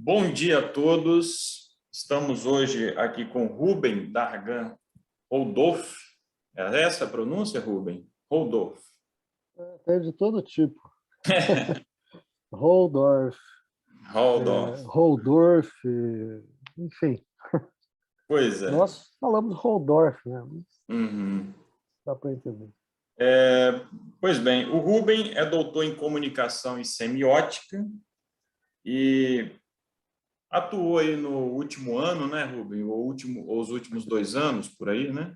Bom dia a todos. Estamos hoje aqui com Rubem Dargan Holdorf. É essa a pronúncia, Rubem? Holdorf. Tem de todo tipo. Holdorf, Holdorf. Holdorf, enfim. Pois é. Nós falamos Holdorf, né? Uhum. Dá para entender. Pois bem, o Rubem é doutor em comunicação e semiótica e atuou aí no último ano, né, Rubem? Os últimos 2 anos, por aí, né?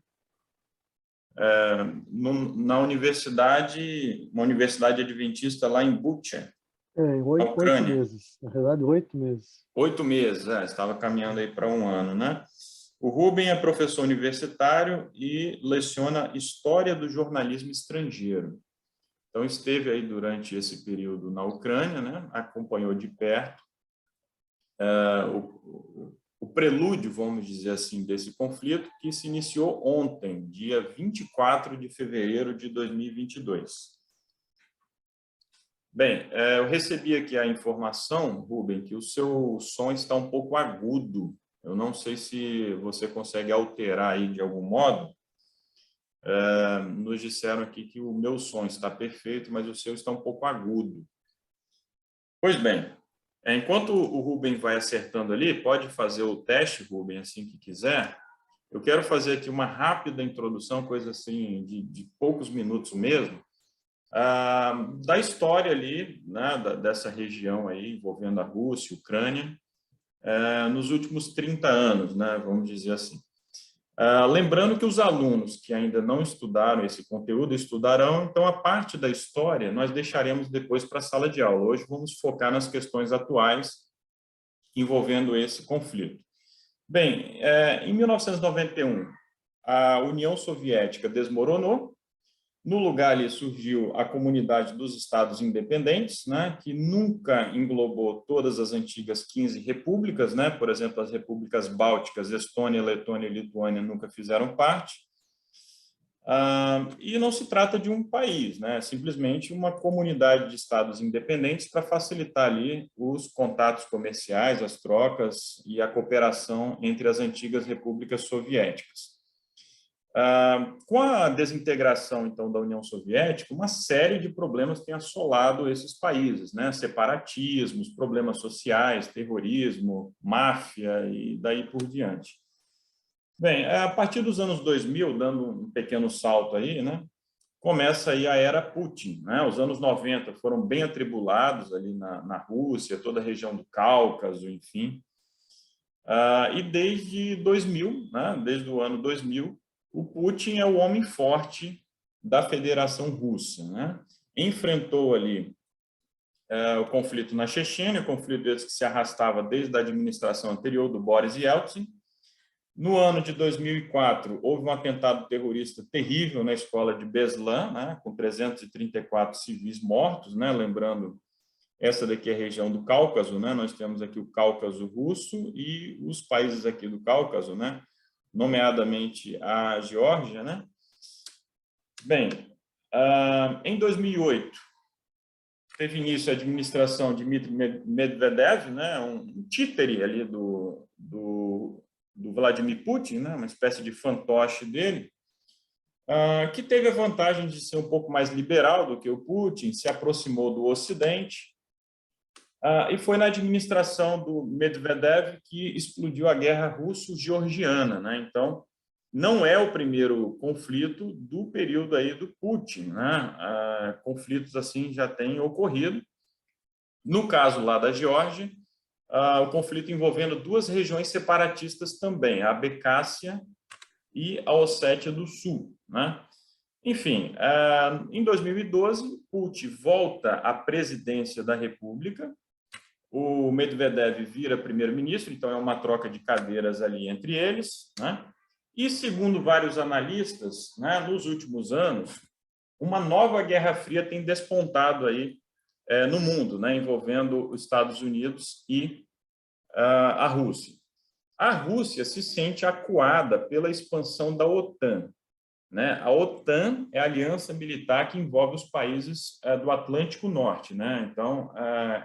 Na universidade, uma universidade adventista lá em Bucha, Em na oito Ucrânia. meses. Na verdade, 8 meses. 8 meses, estava caminhando aí para um ano, né? O Rubem é professor universitário e leciona História do Jornalismo Estrangeiro. Então, esteve aí durante esse período na Ucrânia, né? Acompanhou de perto o prelúdio, vamos dizer assim, desse conflito, que se iniciou ontem, dia 24 de fevereiro de 2022. Bem, eu recebi aqui a informação, Rubem, que o seu som está um pouco agudo. Eu não sei se você consegue alterar aí de algum modo. Nos disseram aqui que o meu som está perfeito, mas o seu está um pouco agudo. Pois bem, enquanto o Rubem vai acertando ali, pode fazer o teste, Rubem, assim que quiser. Eu quero fazer aqui uma rápida introdução, coisa assim de poucos minutos mesmo, da história ali, né, dessa região aí, envolvendo a Rússia, a Ucrânia, nos últimos 30 anos, né, vamos dizer assim. Lembrando que os alunos que ainda não estudaram esse conteúdo estudarão, então a parte da história nós deixaremos depois para a sala de aula. Hoje vamos focar nas questões atuais envolvendo esse conflito. Bem, em 1991, a União Soviética desmoronou. No lugar ali surgiu a Comunidade dos Estados Independentes, né, que nunca englobou todas as antigas 15 repúblicas, né, por exemplo, as repúblicas bálticas, Estônia, Letônia e Lituânia nunca fizeram parte. E não se trata de um país, né, é simplesmente uma comunidade de estados independentes para facilitar ali os contatos comerciais, as trocas e a cooperação entre as antigas repúblicas soviéticas. Com a desintegração, então, da União Soviética, uma série de problemas tem assolado esses países, né? Separatismos, problemas sociais, terrorismo, máfia e daí por diante. Bem, a partir dos anos 2000, dando um pequeno salto aí, né? Começa aí a era Putin, né? Os anos 90 foram bem atribulados ali na Rússia, toda a região do Cáucaso, enfim. E desde 2000, né? Desde o ano 2000, o Putin é o homem forte da Federação Russa, né? Enfrentou ali o conflito na Chechênia, conflito esse que se arrastava desde a administração anterior do Boris Yeltsin. No ano de 2004, houve um atentado terrorista terrível na escola de Beslan, né? Com 334 civis mortos, né? Lembrando, essa daqui é a região do Cáucaso, né? Nós temos aqui o Cáucaso russo e os países aqui do Cáucaso, né? Nomeadamente a Geórgia, né? Bem, em 2008, teve início a administração de Dmitry Medvedev, né? Um títere ali do Vladimir Putin, né? Uma espécie de fantoche dele, que teve a vantagem de ser um pouco mais liberal do que o Putin, se aproximou do Ocidente, e foi na administração do Medvedev que explodiu a guerra russo-georgiana, né? Então, não é o primeiro conflito do período aí do Putin, né? Conflitos assim já têm ocorrido. No caso lá da Geórgia, o conflito envolvendo duas regiões separatistas também, a Abcásia e a Ossétia do Sul, né? Enfim, em 2012, Putin volta à presidência da República, o Medvedev vira primeiro-ministro, então é uma troca de cadeiras ali entre eles, né? E segundo vários analistas, né, nos últimos anos, uma nova Guerra Fria tem despontado aí no mundo, né, envolvendo os Estados Unidos e a Rússia. A Rússia se sente acuada pela expansão da OTAN. né? A OTAN é a aliança militar que envolve os países do Atlântico Norte, né? Então,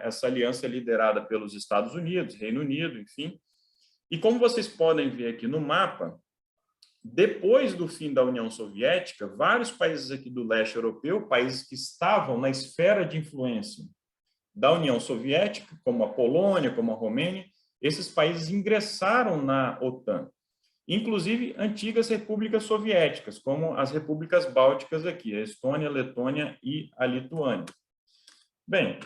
essa aliança é liderada pelos Estados Unidos, Reino Unido, enfim. E como vocês podem ver aqui no mapa, depois do fim da União Soviética, vários países aqui do leste europeu, países que estavam na esfera de influência da União Soviética, como a Polônia, como a Romênia, esses países ingressaram na OTAN. Inclusive antigas repúblicas soviéticas, como as repúblicas bálticas aqui, a Estônia, a Letônia e a Lituânia. Bem,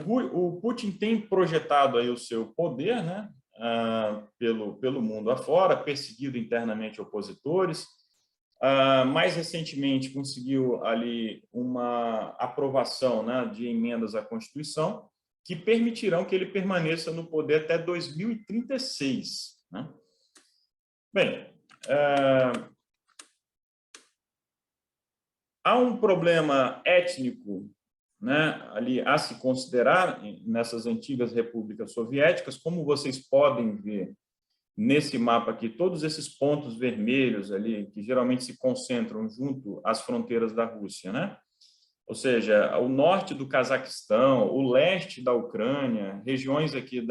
o Putin tem projetado aí o seu poder, né, pelo mundo afora, perseguido internamente opositores. Mais recentemente conseguiu ali uma aprovação, né, de emendas à Constituição que permitirão que ele permaneça no poder até 2036. Né? Bem, há um problema étnico, né, ali a se considerar nessas antigas repúblicas soviéticas, como vocês podem ver nesse mapa aqui, todos esses pontos vermelhos ali, que geralmente se concentram junto às fronteiras da Rússia, né? Ou seja, o norte do Cazaquistão, o leste da Ucrânia, regiões aqui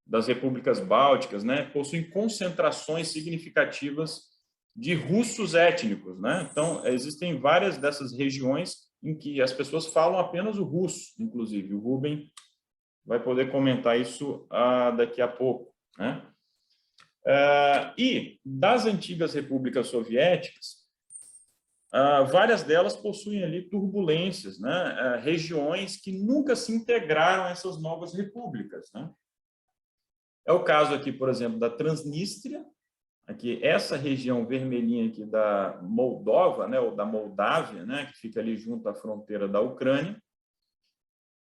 das repúblicas bálticas, né, possuem concentrações significativas de russos étnicos, né? Então, existem várias dessas regiões em que as pessoas falam apenas o russo, inclusive. O Rubem vai poder comentar isso daqui a pouco, né? E das antigas repúblicas soviéticas, várias delas possuem ali turbulências, né? Regiões que nunca se integraram a essas novas repúblicas, né? É o caso aqui, por exemplo, da Transnistria, aqui essa região vermelhinha aqui da Moldova, né, ou da Moldávia, né, que fica ali junto à fronteira da Ucrânia.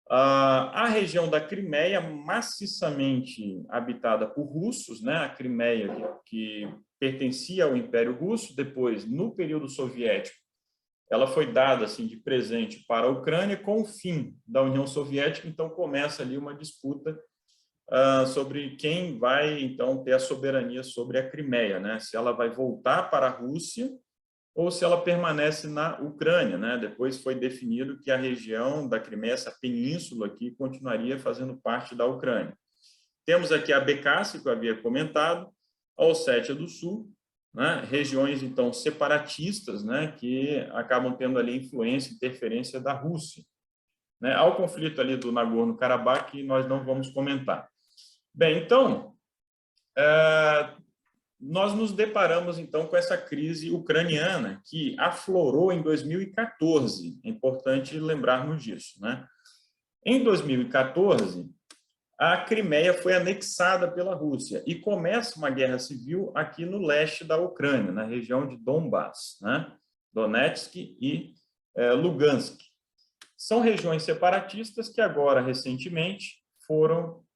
A região da Crimeia, maciçamente habitada por russos, né, a Crimeia que pertencia ao Império Russo, depois, no período soviético, ela foi dada assim de presente para a Ucrânia com o fim da União Soviética, então começa ali uma disputa sobre quem vai, então, ter a soberania sobre a Crimeia, né? Se ela vai voltar para a Rússia ou se ela permanece na Ucrânia, né? Depois foi definido que a região da Crimeia, essa península aqui, continuaria fazendo parte da Ucrânia. Temos aqui a Abkhazia, que eu havia comentado, a Ossétia do Sul, né? Regiões, então, separatistas, né? Que acabam tendo ali influência e interferência da Rússia. Né? Há o conflito ali do Nagorno-Karabakh, que nós não vamos comentar. Bem, então, nós nos deparamos, então, com essa crise ucraniana que aflorou em 2014. É importante lembrarmos disso, né? Em 2014, a Crimeia foi anexada pela Rússia e começa uma guerra civil aqui no leste da Ucrânia, na região de Donbas, né? Donetsk e Lugansk. São regiões separatistas que agora, recentemente, foram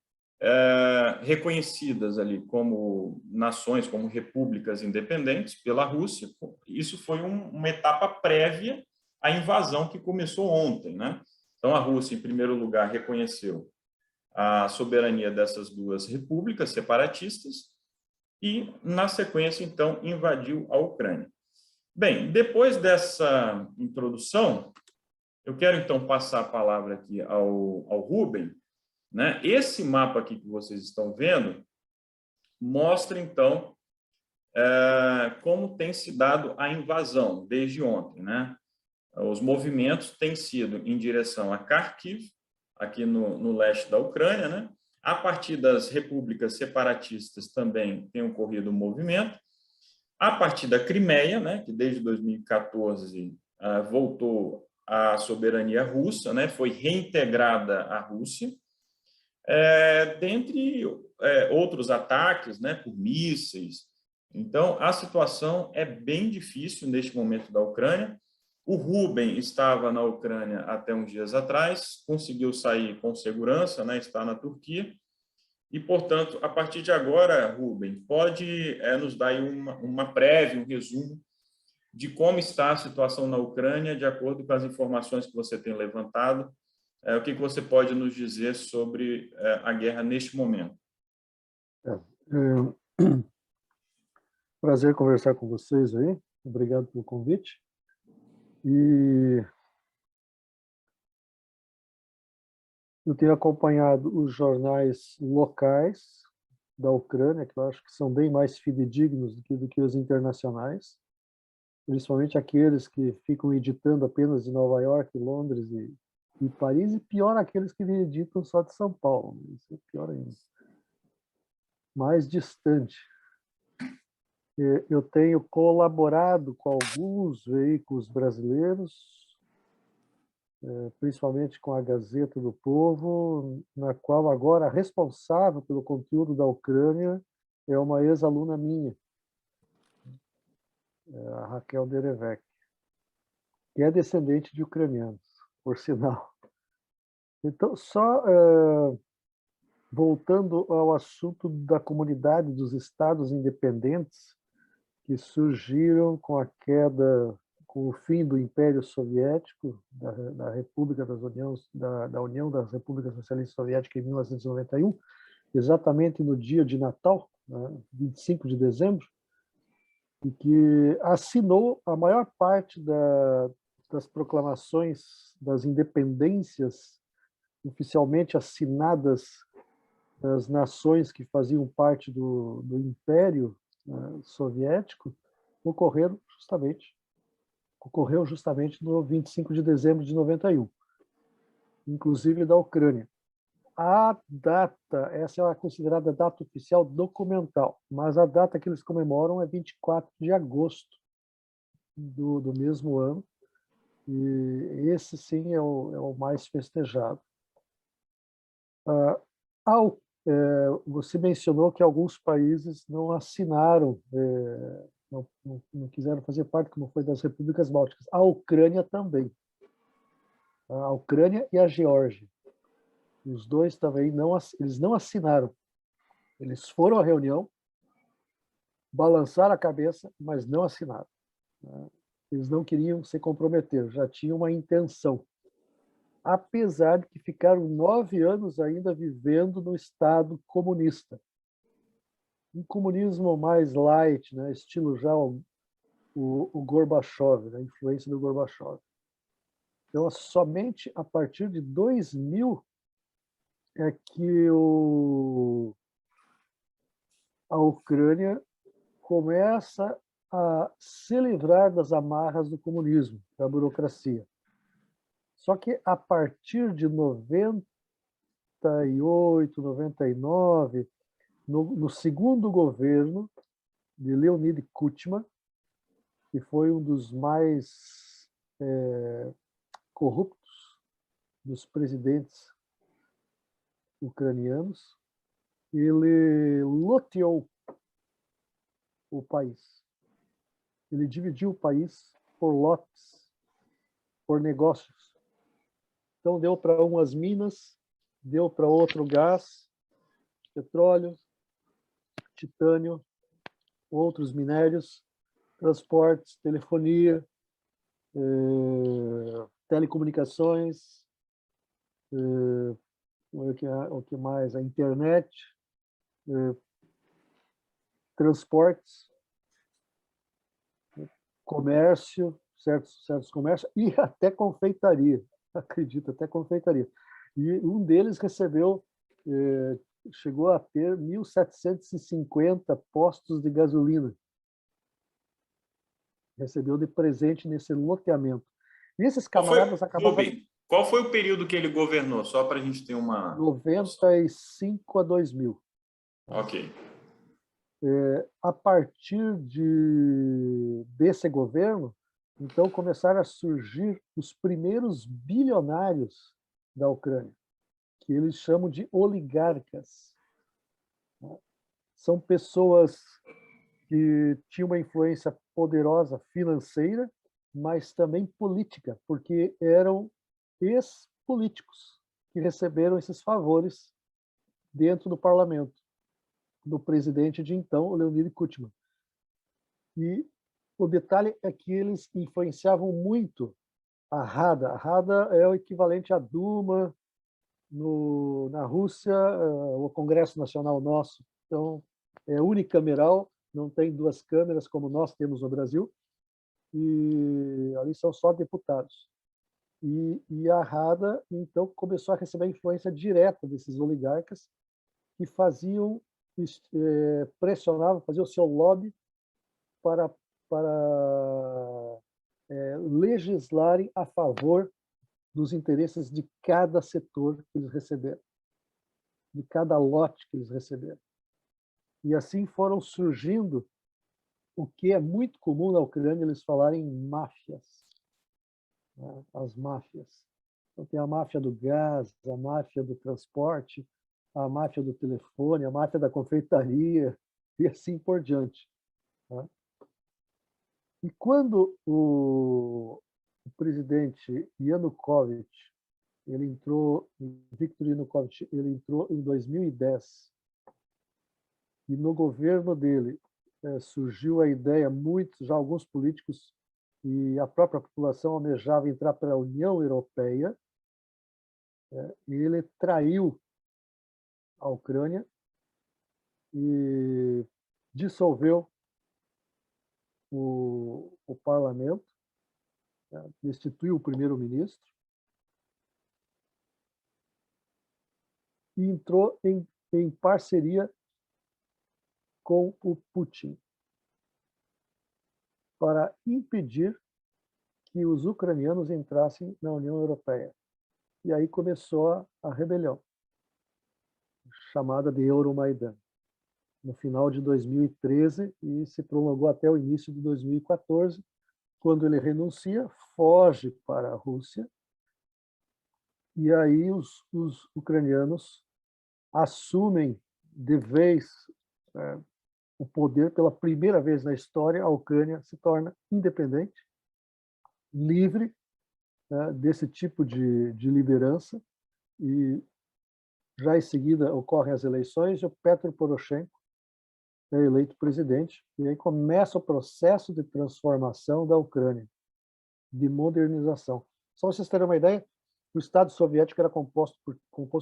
reconhecidas ali como nações, como repúblicas independentes pela Rússia. Isso foi uma etapa prévia à invasão que começou ontem, né? Então, a Rússia, em primeiro lugar, reconheceu a soberania dessas duas repúblicas separatistas e, na sequência, então, invadiu a Ucrânia. Bem, depois dessa introdução, eu quero, então, passar a palavra aqui ao Rubem, né? Esse mapa aqui que vocês estão vendo mostra, então, como tem se dado a invasão desde ontem. Né? Os movimentos têm sido em direção a Kharkiv, aqui no leste da Ucrânia. Né? A partir das repúblicas separatistas também tem ocorrido um movimento. A partir da Crimeia, né, que desde 2014 voltou à soberania russa, né, foi reintegrada à Rússia, dentre outros ataques, né, por mísseis. Então, a situação é bem difícil neste momento da Ucrânia. O Rubem estava na Ucrânia até uns dias atrás, conseguiu sair com segurança, né, está na Turquia. E, portanto, a partir de agora, Rubem, pode nos dar aí uma prévia, um resumo de como está a situação na Ucrânia, de acordo com as informações que você tem levantado. O que você pode nos dizer sobre a guerra neste momento? Prazer conversar com vocês aí. Obrigado pelo convite. E eu tenho acompanhado os jornais locais da Ucrânia, que eu acho que são bem mais fidedignos do que os internacionais, principalmente aqueles que ficam editando apenas de Nova York, Londres e Paris, e pior aqueles que editam só de São Paulo. Isso é pior ainda. Mais distante. Eu tenho colaborado com alguns veículos brasileiros, principalmente com a Gazeta do Povo, na qual agora a responsável pelo conteúdo da Ucrânia é uma ex-aluna minha, a Raquel Derevec, que é descendente de ucranianos, por sinal. Então, só voltando ao assunto da comunidade dos estados independentes, que surgiram com a queda, com o fim do Império Soviético, da República das Uniões, da União das Repúblicas Socialistas Soviéticas em 1991, exatamente no dia de Natal, 25 de dezembro, e que assinou a maior parte das proclamações das independências oficialmente assinadas das nações que faziam parte do Império Soviético, ocorreu justamente no 25 de dezembro de 91, inclusive da Ucrânia. A data, essa é considerada a data oficial documental, mas a data que eles comemoram é 24 de agosto do mesmo ano, e esse sim é o mais festejado. Você mencionou que alguns países não assinaram, não quiseram fazer parte, como foi das repúblicas bálticas. A Ucrânia também. A Ucrânia e a Geórgia. Os dois também eles não assinaram. Eles foram à reunião, balançaram a cabeça, mas não assinaram. Eles não queriam se comprometer, já tinham uma intenção. Apesar de que ficaram 9 anos ainda vivendo no Estado comunista. Um comunismo mais light, né? Estilo já o Gorbachev, né? A influência do Gorbachev. Então, somente a partir de 2000 é que a Ucrânia começa a se livrar das amarras do comunismo, da burocracia. Só que a partir de 98, 99, no segundo governo de Leonid Kuchma, que foi um dos mais corruptos dos presidentes ucranianos, ele loteou o país. Ele dividiu o país por lotes, por negócios. Então, deu para umas minas, deu para outro gás, petróleo, titânio, outros minérios, transportes, telefonia, telecomunicações, o que mais? A internet, transportes, comércio, certos comércios, e até confeitaria, acredito, até confeitaria. E um deles chegou a ter 1.750 postos de gasolina. Recebeu de presente nesse loteamento. E esses camaradas acabaram... Rubem, qual foi o período que ele governou? Só para a gente ter uma... 95 a 2000. Ok. A partir desse governo, então, começaram a surgir os primeiros bilionários da Ucrânia, que eles chamam de oligarcas. São pessoas que tinham uma influência poderosa financeira, mas também política, porque eram ex-políticos que receberam esses favores dentro do parlamento, do presidente de então, o Leonid Kuchma. E o detalhe é que eles influenciavam muito a Rada. A Rada é o equivalente à Duma na Rússia, o Congresso Nacional nosso. Então, é unicameral, não tem duas câmeras como nós temos no Brasil, e ali são só deputados. E a Rada, então, começou a receber a influência direta desses oligarcas que faziam, pressionavam, faziam o seu lobby para, para legislarem a favor dos interesses de cada setor que eles receberam, de cada lote que eles receberam. E assim foram surgindo o que é muito comum na Ucrânia, eles falarem máfias, né? As máfias. Então, tem a máfia do gás, a máfia do transporte, a máfia do telefone, a máfia da confeitaria, e assim por diante. Tá? E quando o presidente Yanukovych, ele entrou, Viktor Yanukovych, ele entrou em 2010, e no governo dele surgiu a ideia, muitos, já alguns políticos e a própria população almejava entrar para a União Europeia, e ele traiu a Ucrânia e dissolveu o parlamento, destituiu o primeiro-ministro e entrou em parceria com o Putin para impedir que os ucranianos entrassem na União Europeia. E aí começou a rebelião, chamada de Euromaidan, no final de 2013 e se prolongou até o início de 2014, quando ele renuncia, foge para a Rússia, e aí os ucranianos assumem de vez o poder. Pela primeira vez na história, a Ucrânia se torna independente, livre desse tipo de liderança, e já em seguida ocorrem as eleições e o Petro Poroshenko é eleito presidente, e aí começa o processo de transformação da Ucrânia, de modernização. Só para vocês terem uma ideia, o Estado soviético era composto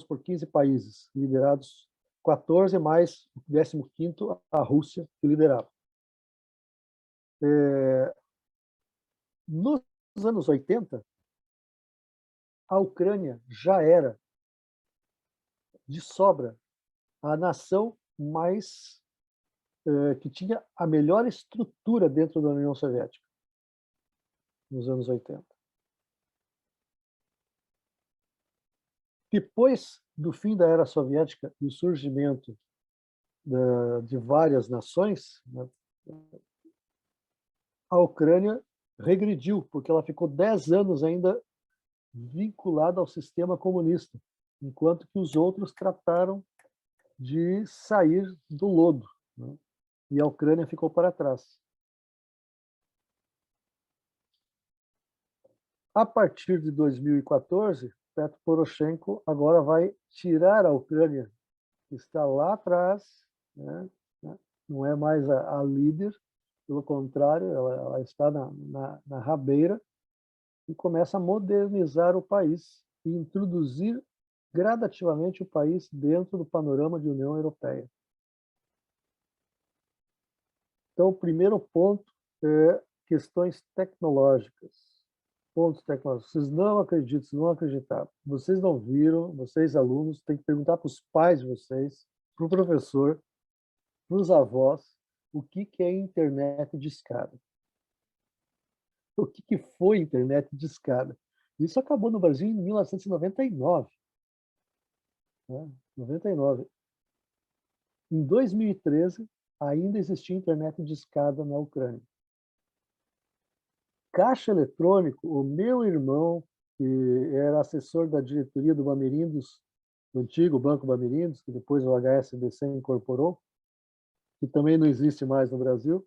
por 15 países, liderados 14 mais o 15º, a Rússia, que liderava. Nos anos 80, a Ucrânia já era, de sobra, a nação mais que tinha a melhor estrutura dentro da União Soviética, nos anos 80. Depois do fim da era soviética e o surgimento de várias nações, né, a Ucrânia regrediu, porque ela ficou 10 anos ainda vinculada ao sistema comunista, enquanto que os outros trataram de sair do lodo, né, e a Ucrânia ficou para trás. A partir de 2014, Petro Poroshenko agora vai tirar a Ucrânia, que está lá atrás, né, não é mais a líder, pelo contrário, ela está na rabeira, e começa a modernizar o país e introduzir gradativamente o país dentro do panorama de União Europeia. Então, o primeiro ponto é questões tecnológicas. Pontos tecnológicos. Vocês não acreditam, vocês não acreditaram. Vocês não viram, vocês alunos, têm que perguntar para os pais de vocês, para o professor, para os avós, o que é internet de escada. O que foi internet de escada. Isso acabou no Brasil em 1999. Né? 99. Em 2013, ainda existia internet de escada na Ucrânia. Caixa eletrônico, o meu irmão, que era assessor da diretoria do Bamerindos, do antigo Banco Bamerindos, que depois o HSBC incorporou, que também não existe mais no Brasil,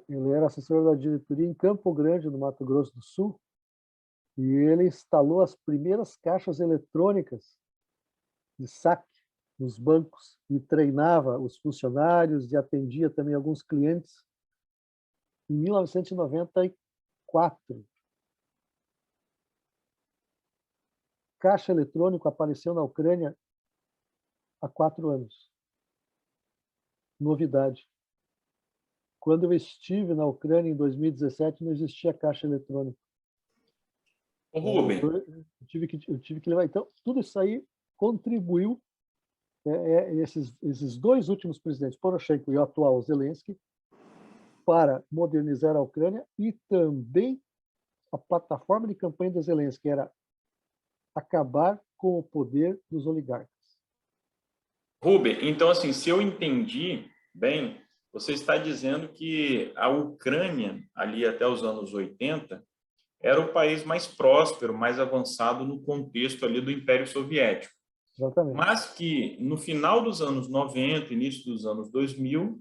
ele era assessor da diretoria em Campo Grande, no Mato Grosso do Sul, e ele instalou as primeiras caixas eletrônicas de saque nos bancos e treinava os funcionários e atendia também alguns clientes em 1994. Caixa eletrônico apareceu na Ucrânia há 4 anos. novidade. Quando eu estive na Ucrânia em 2017, não existia caixa eletrônica. Ô, Rubem, Eu tive que levar. Então, tudo isso aí contribuiu, esses dois últimos presidentes, Poroshenko e o atual Zelensky, para modernizar a Ucrânia, e também a plataforma de campanha do Zelensky era acabar com o poder dos oligarcas. Rubem, então, assim, se eu entendi bem, você está dizendo que a Ucrânia, ali até os anos 80, era o país mais próspero, mais avançado no contexto ali do Império Soviético. Exatamente. Mas que no final dos anos 90, início dos anos 2000,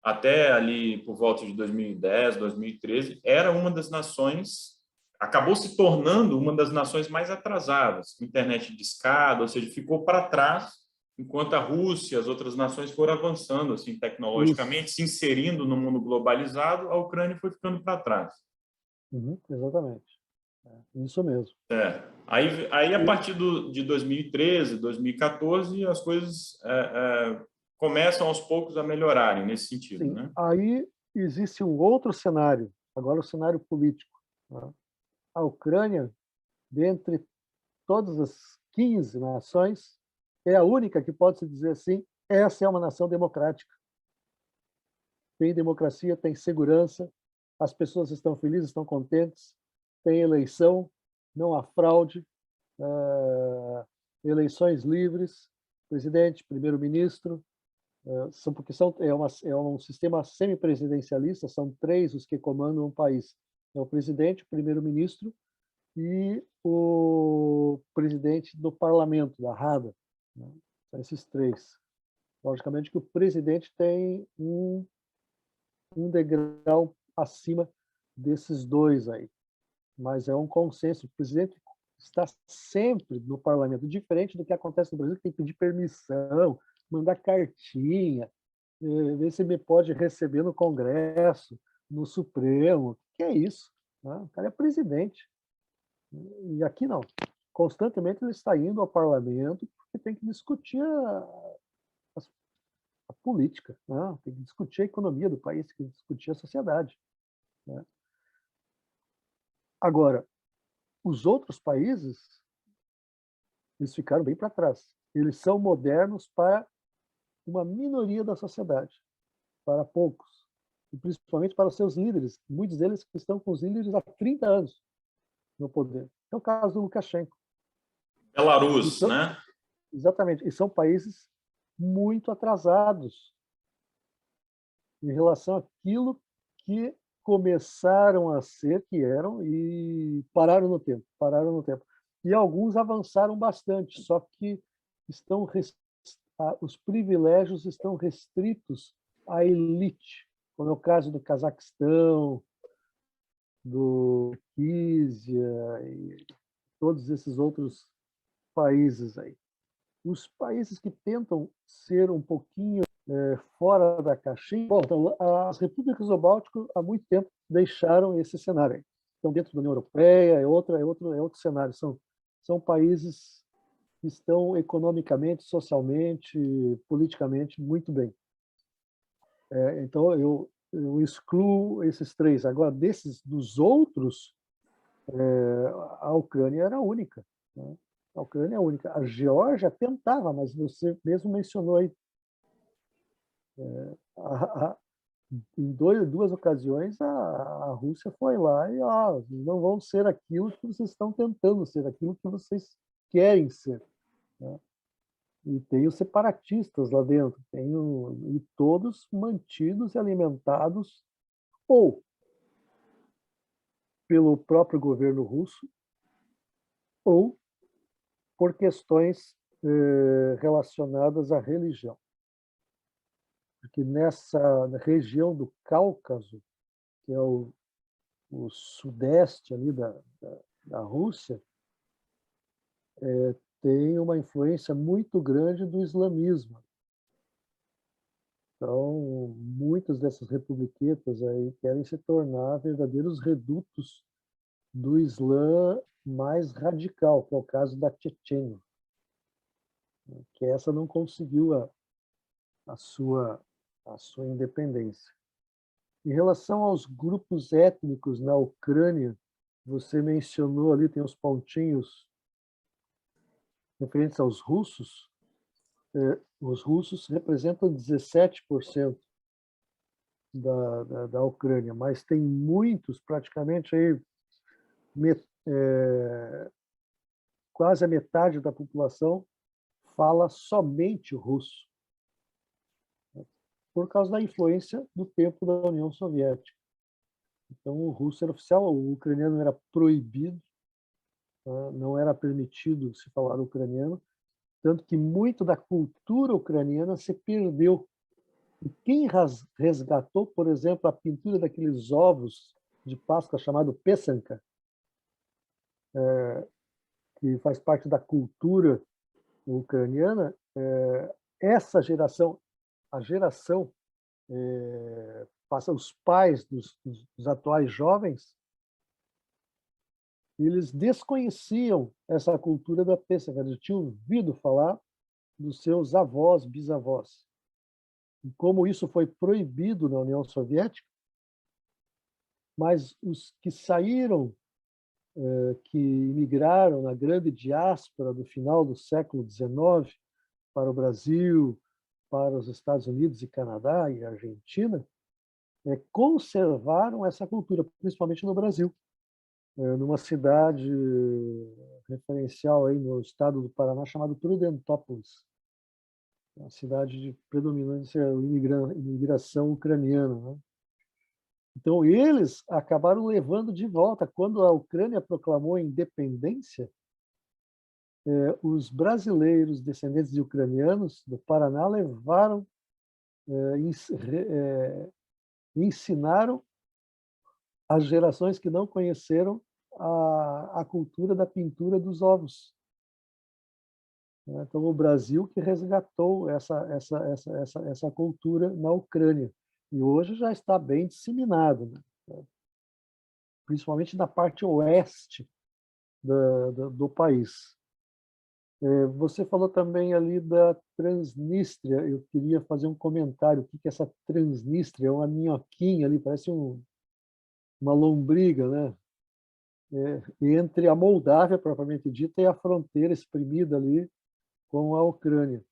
até ali por volta de 2010, 2013, era uma das nações, acabou se tornando uma das nações mais atrasadas, internet de escada, ou seja, ficou para trás, enquanto a Rússia, as outras nações foram avançando assim Isso. tecnologicamente, se inserindo no mundo globalizado, a Ucrânia foi ficando para trás. Uhum, exatamente. Isso mesmo. É. Aí, a E, partir de 2013, 2014, as coisas começam aos poucos a melhorarem nesse sentido, sim, né? aí existe um outro cenário, agora o cenário político. Né? A Ucrânia, dentre todas as 15 nações, é a única que pode se dizer assim, essa é uma nação democrática. Tem democracia, tem segurança, as pessoas estão felizes, estão contentes, tem eleição, não há fraude, eleições livres, presidente, primeiro-ministro, porque é um sistema semipresidencialista, são três os que comandam o país. É o presidente, o primeiro-ministro e o presidente do parlamento, da Rada. Né? São esses três. Logicamente que o presidente tem um degrau acima desses dois aí, mas é um consenso. O presidente está sempre no parlamento, diferente do que acontece no Brasil, que tem que pedir permissão, mandar cartinha, ver se me pode receber no Congresso, no Supremo. O que é isso? O cara é presidente. E aqui não. Constantemente ele está indo ao parlamento porque tem que discutir a política, né? Tem que discutir a economia do país, tem que discutir a sociedade. Né? Agora, os outros países, eles ficaram bem para trás. Eles são modernos para uma minoria da sociedade, para poucos, e principalmente para os seus líderes, muitos deles que estão com os líderes há 30 anos no poder. É o caso do Lukashenko. E Belarus, são, né? exatamente, e são países muito atrasados em relação àquilo que começaram a ser, que eram, e pararam no tempo, pararam no tempo. E alguns avançaram bastante, só que estão os privilégios estão restritos à elite, como é o caso do Cazaquistão, do Quísia e todos esses outros países aí. Os países que tentam ser um pouquinho fora da caixinha, bom, então, as repúblicas do Báltico há muito tempo deixaram esse cenário aí. Estão dentro da União Europeia, é outro cenário. São países que estão economicamente, socialmente, politicamente muito bem. Então, eu excluo esses três. Agora, dos outros, a Ucrânia era a única. Né? A Ucrânia é a única. A Geórgia tentava, mas você mesmo mencionou aí, a, a, em duas ocasiões a Rússia foi lá e não vão ser aquilo que vocês estão tentando ser, aquilo que vocês querem ser. Né? E tem os separatistas lá dentro, e todos mantidos e alimentados ou pelo próprio governo russo ou por questões relacionadas à religião. Porque nessa região do Cáucaso, que é o sudeste ali da Rússia, tem uma influência muito grande do islamismo. Então, muitas dessas republiquetas aí querem se tornar verdadeiros redutos do Islã mais radical, que é o caso da Chechênia, que essa não conseguiu a sua a sua independência. Em relação aos grupos étnicos na Ucrânia, você mencionou ali, tem os pontinhos referentes aos russos. Os russos representam 17% da Ucrânia, mas tem muitos, praticamente aí, quase a metade da população fala somente russo, por causa da influência do tempo da União Soviética. Então, o russo era oficial, o ucraniano era proibido, não era permitido se falar ucraniano, tanto que muito da cultura ucraniana se perdeu. E quem resgatou, por exemplo, a pintura daqueles ovos de Páscoa chamado pesanka, que faz parte da cultura ucraniana, essa geração, a geração, passa os pais dos atuais jovens, eles desconheciam essa cultura da pesanka, eles tinham ouvido falar dos seus avós, bisavós. E como isso foi proibido na União Soviética, mas os que saíram, que imigraram na grande diáspora do final do século XIX para o Brasil, para os Estados Unidos e Canadá e Argentina, conservaram essa cultura, principalmente no Brasil. Numa cidade referencial aí no estado do Paraná, chamada Prudentópolis, uma cidade de predominância imigração ucraniana, né? Então, eles acabaram levando de volta. Quando a Ucrânia proclamou a independência, os brasileiros, descendentes de ucranianos do Paraná, levaram, ensinaram as gerações que não conheceram a cultura da pintura dos ovos. Então, o Brasil que resgatou essa cultura na Ucrânia. E hoje já está bem disseminado, né? Principalmente na parte oeste do país. Você falou também ali da Transnistria. Eu queria fazer um comentário. O que é essa Transnistria? É uma minhoquinha ali, parece uma lombriga, né? Entre a Moldávia, propriamente dita, e a fronteira espremida ali com a Ucrânia.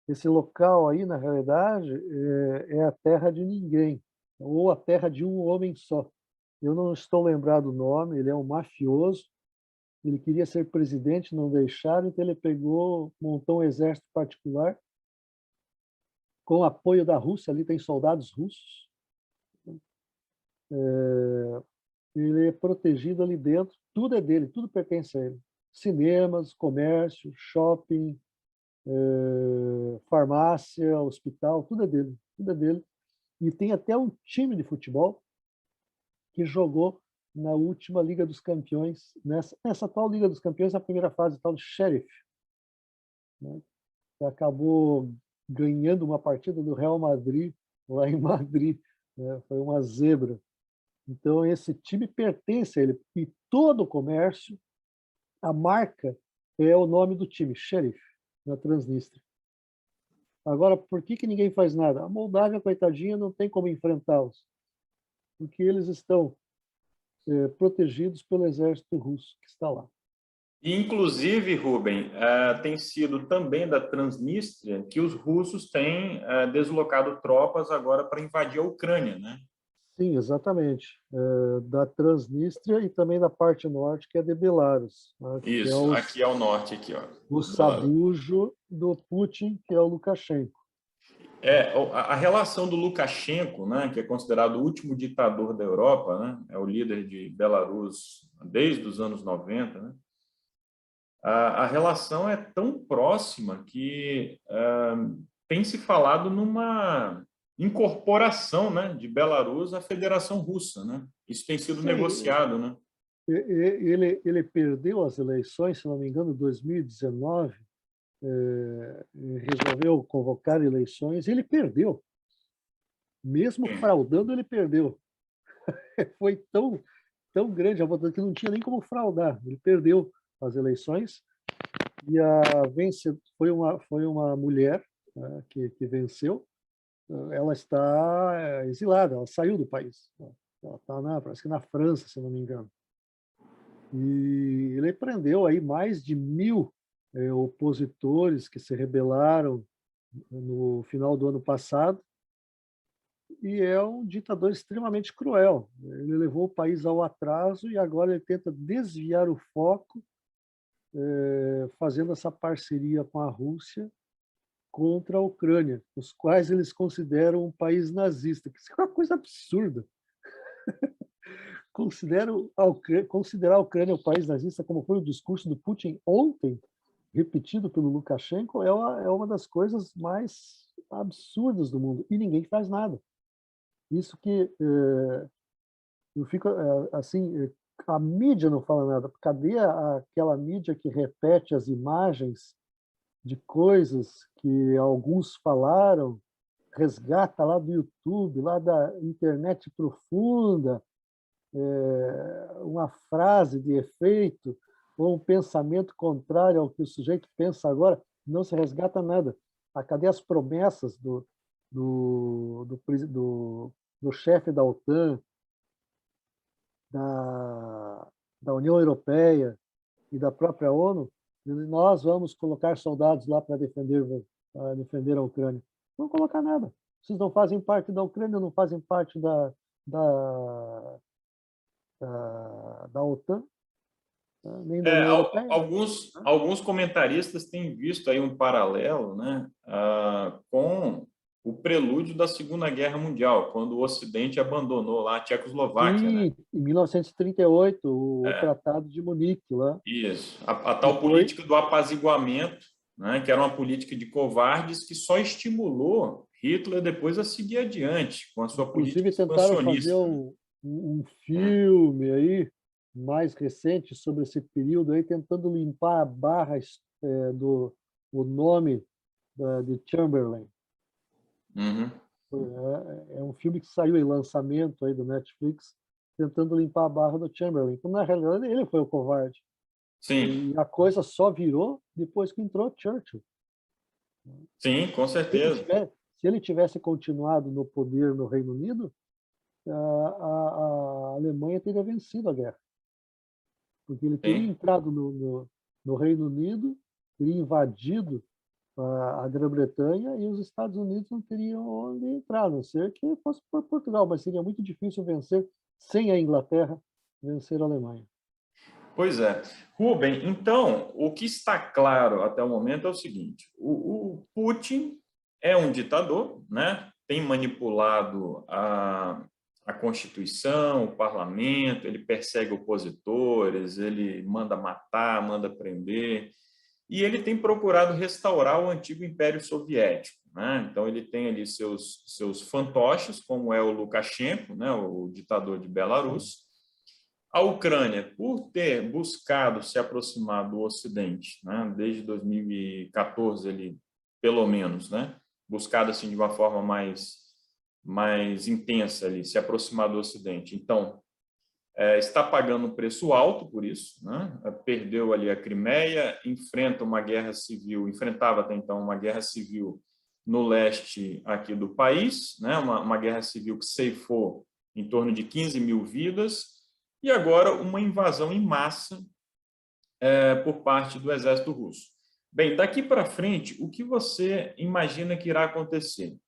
Esse local aí, na realidade, é a terra de ninguém, ou a terra de um homem só. Eu não estou lembrado do nome, ele é um mafioso, ele queria ser presidente, não deixaram, então ele pegou, montou um exército particular, com apoio da Rússia, ali tem soldados russos. Ele é protegido ali dentro, tudo é dele, tudo pertence a ele. Cinemas, comércio, shopping, farmácia, hospital, tudo é dele, tudo é dele. E tem até um time de futebol que jogou na última Liga dos Campeões, nessa atual Liga dos Campeões, na primeira fase, tal de Sheriff, né? Que acabou ganhando uma partida do Real Madrid, lá em Madrid, né? Foi uma zebra. Então, esse time pertence a ele, e todo o comércio, a marca é o nome do time, Sheriff, na Transnistria. Agora, por que ninguém faz nada? A Moldávia, coitadinha, não tem como enfrentá-los, porque eles estão protegidos pelo exército russo que está lá. Inclusive, Rubem, tem sido também da Transnistria que os russos têm deslocado tropas agora para invadir a Ucrânia, né? Sim, exatamente. Da Transnistria e também da parte norte, que é de Belarus, né? Que é Isso, aqui é o norte, aqui, ó. o sabujo do Putin, que é o Lukashenko. A relação do Lukashenko, né, que é considerado o último ditador da Europa, né, é o líder de Belarus desde os anos 90, né, a relação é tão próxima que tem se falado numa incorporação, né, de Belarus à Federação Russa, né? Isso tem sido Sim, negociado, né? ele perdeu as eleições, se não me engano, em 2019, resolveu convocar eleições, ele perdeu. Mesmo fraudando, ele perdeu. Foi tão grande a votação que não tinha nem como fraudar. Ele perdeu as eleições e a vencedora foi uma mulher, né, que venceu, ela está exilada, ela saiu do país. Ela está, parece que na França, se não me engano. E ele prendeu aí mais de 1.000 opositores que se rebelaram no final do ano passado, e é um ditador extremamente cruel. Ele levou o país ao atraso e agora ele tenta desviar o foco, fazendo essa parceria com a Rússia contra a Ucrânia, os quais eles consideram um país nazista, que é uma coisa absurda. Considerar a Ucrânia um país nazista, como foi o discurso do Putin ontem, repetido pelo Lukashenko, é uma das coisas mais absurdas do mundo, e ninguém faz nada. Isso que eu fico assim, a mídia não fala nada. Cadê aquela mídia que repete as imagens de coisas que alguns falaram, resgata lá do YouTube, lá da internet profunda, uma frase de efeito ou um pensamento contrário ao que o sujeito pensa agora? Não se resgata nada. Cadê as promessas do chefe da OTAN, da União Europeia e da própria ONU? Nós vamos colocar soldados lá para defender a Ucrânia. Não colocar nada. Vocês não fazem parte da Ucrânia, não fazem parte da, da OTAN, nem da União Europeia. Alguns comentaristas têm visto aí um paralelo, né, com o prelúdio da Segunda Guerra Mundial, quando o Ocidente abandonou lá a Tchecoslováquia, né? Sim, em 1938, o Tratado de Munique lá. Isso, a tal política do apaziguamento, né, que era uma política de covardes que só estimulou Hitler depois a seguir adiante com a sua política inclusive tentaram fazer expansionista. um filme aí mais recente sobre esse período aí, tentando limpar a barra do o nome de Chamberlain. Uhum. É um filme que saiu em lançamento aí do Netflix, tentando limpar a barra do Chamberlain. Então, na realidade, ele foi o covarde. Sim. E a coisa só virou depois que entrou Churchill. Sim, com certeza. Se ele tivesse continuado no poder no Reino Unido, a Alemanha teria vencido a guerra. Porque ele teria Sim. entrado no Reino Unido, teria invadido a Grã-Bretanha, e os Estados Unidos não teriam onde entrar, a não ser que fosse por Portugal, mas seria muito difícil vencer, sem a Inglaterra, vencer a Alemanha. Pois é. Rubem, então, o que está claro até o momento é o seguinte: o Putin é um ditador, né? Tem manipulado a Constituição, o parlamento, ele persegue opositores, ele manda matar, manda prender, e ele tem procurado restaurar o antigo Império Soviético, né? Então, ele tem ali seus fantoches, como é o Lukashenko, né? O ditador de Belarus. A Ucrânia, por ter buscado se aproximar do Ocidente, né, desde 2014, ele, pelo menos, né, buscado assim de uma forma mais intensa ali, se aproximar do Ocidente. Então, está pagando um preço alto por isso, né? Perdeu ali a Crimeia, enfrentava até então uma guerra civil no leste aqui do país, né? Uma guerra civil que ceifou em torno de 15 mil vidas, e agora uma invasão em massa por parte do exército russo. Bem, daqui para frente, o que você imagina que irá acontecer?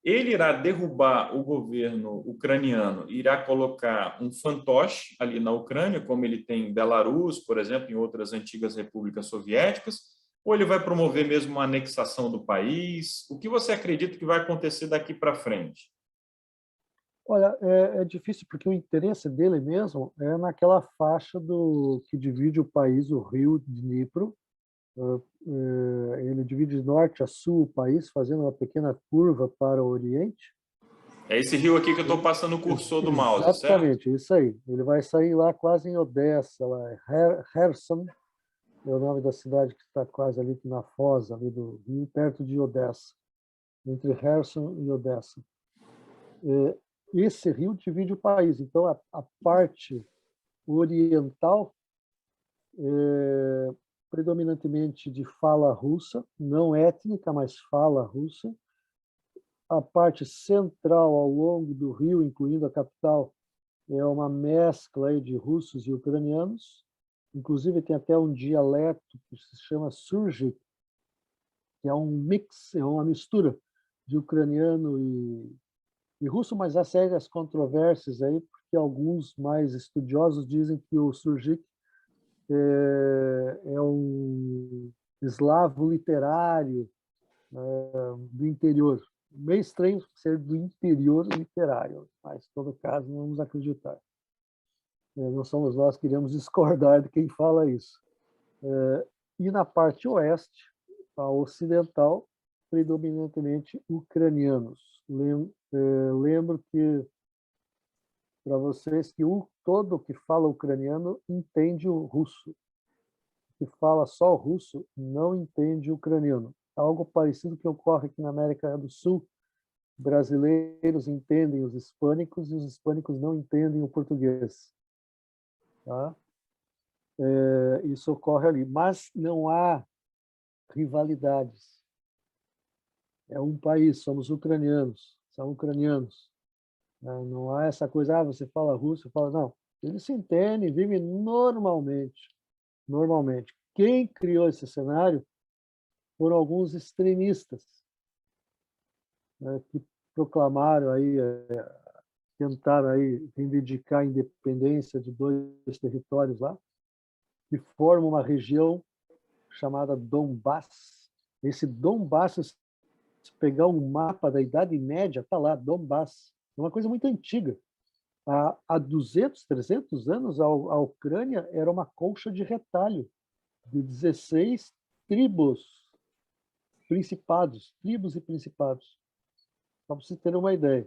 Ele irá derrubar o governo ucraniano, irá colocar um fantoche ali na Ucrânia, como ele tem em Belarus, por exemplo, em outras antigas repúblicas soviéticas, ou ele vai promover mesmo uma anexação do país? O que você acredita que vai acontecer daqui para frente? Olha, é difícil porque o interesse dele mesmo é naquela faixa que divide o país, o rio Dnipro. Ele divide de norte a sul o país, fazendo uma pequena curva para o oriente. É esse rio aqui que eu estou passando o cursor do mouse, certo? Exatamente, isso aí. Ele vai sair lá quase em Odessa, lá, Kherson, é o nome da cidade que está quase ali na foz ali do rio, perto de Odessa, entre Kherson e Odessa. Esse rio divide o país, então a parte oriental é predominantemente de fala russa, não étnica, mas fala russa, a parte central ao longo do rio, incluindo a capital, é uma mescla aí de russos e ucranianos. Inclusive, tem até um dialeto que se chama Surgi, que é um mix, é uma mistura de ucraniano e russo, mas há sérias controvérsias aí, porque alguns mais estudiosos dizem que o Surgi é um eslavo literário do interior. Meio estranho ser do interior literário, mas, em todo caso, não vamos acreditar. Não somos nós que iremos discordar de quem fala isso. E na parte oeste, a ocidental, predominantemente ucranianos. Lembro que, para vocês, que todo que fala ucraniano entende o russo. Que fala só o russo não entende o ucraniano. Algo parecido que ocorre aqui na América do Sul. Brasileiros entendem os hispânicos e os hispânicos não entendem o português. Tá? Isso ocorre ali. Mas não há rivalidades. É um país, somos ucranianos, são ucranianos. Não há essa coisa, você fala russo, fala, não. Eles se entendem, vivem normalmente. Normalmente. Quem criou esse cenário foram alguns extremistas, né, que proclamaram aí, tentaram aí reivindicar a independência de dois territórios lá, que formam uma região chamada Donbass. Esse Donbass, se pegar um mapa da Idade Média, está lá, Donbass. É uma coisa muito antiga. Há 200, 300 anos, a Ucrânia era uma colcha de retalho de 16 tribos, tribos e principados. Só para você ter uma ideia.